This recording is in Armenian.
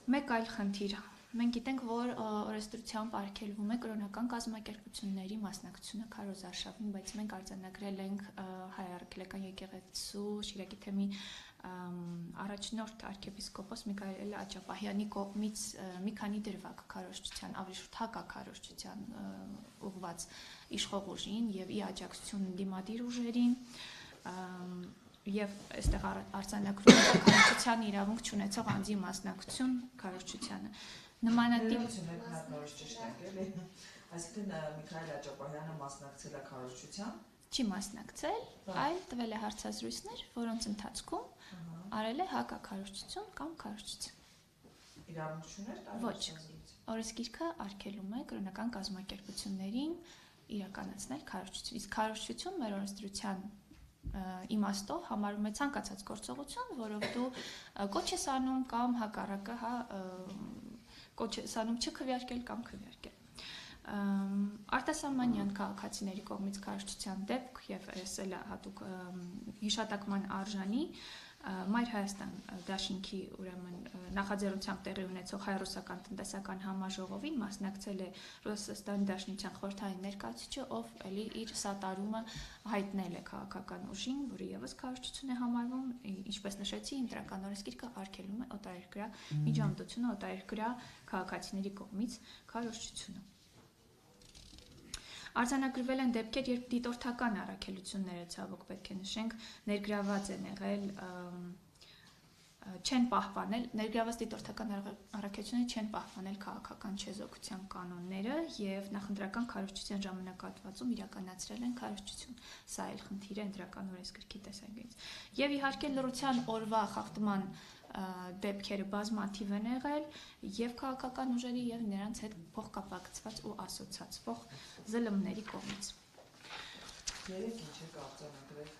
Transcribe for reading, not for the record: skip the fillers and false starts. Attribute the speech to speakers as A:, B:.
A: Մեկ այլ խնդիր։ Մենք գիտենք, որ օրենսդրությամբ արգելվում է կրոնական կազմակերպությունների մասնակցությունը քարոզարշավին, բայց մենք արձանագրել ենք Հայ Առաքելական եկեղեցու Շիրակի թեմի առաջնորդ arczepiskopos Միքայել Աճապահյանի կողմից մի քանի դրվագ քարոզչության, ավելի շուտ հակաքարոզչության ուղղված իշխող ուժին եւ ի աջակցություն դիմադիր ուժերին եւ այստեղ արձանագրում է քարոզչության իրավունք չունեցող անձի մասնակցություն քարոզչությանը։ Նմանատիպ
B: Այսինքն Միքայել Աճապահյանը մասնակցել է քարոզչության,
A: չի մասնակցել, այլ տվել է հարցազրույցներ, որոնց ընթացքում արել է հակաքարոզչություն կամ քարոզչություն։
B: Իրավունք չուներ տալ։
A: Ոչ, օրենսգիրքը արգելում է կրոնական կազմակերպություններին իրականացնել քարոզչություն։ Իսկ քարոզչություն մեր օրենսդրության իմաստով համարում է ցանկացած գործողություն, որով դու կոչ ես անում կամ հակառակը, կոչ ես անում չքվեարկել կամ քվեարկել։ Արտասահմանյան քաղաքացիների կողմից քարոզչության դեպք եւ այս էլ հատուկ հիշատակման արժանի Մայր Հայաստան դաշինքի ուրեմն նախաձեռնությամբ տեղի ունեցող հայ-ռուսական տնտեսական համաժողովին մասնակցել է Ռուսաստանի Դաշնության խորհրդային ներկայացուցիչը, ով էլի իր սատարումը հայտնել է քաղաքական ուժին, որը եւս քարոզչություն է համարվում, ինչպես նշեցի, ընտրական օրենսգիրքը արգելում է օտարերկրյա միջամտությունը, օտարերկրյա քաղաքացիների կողմից քարոզչությունը։ Արձանագրվել են դեպքեր, երբ դիտորդական առաքելությունները, ցավոք պետք է նշենք, ներգրաված են եղել, չեն պահպանել, ներգրաված դիտորդական առաքելությունները չեն պահպանել քաղաքական չեզոքության կանոնները եւ նախընտրական քարոզչության ժամանակահատվածում իրականացրել են քարոզչություն։ Սա էլ խնդիր է ընտրական օրենսգրքի տեսանկյունից։ Եվ իհարկե լրության օրվա խախտման դեպքերը բազմաթիվ են եղել եւ քաղաքական ուժերի եւ նրանց հետ փոխկապակցված ու ասոցացվող ԶԼՄ-ների կողմից։
B: Երեք ինչ է արձանագրել։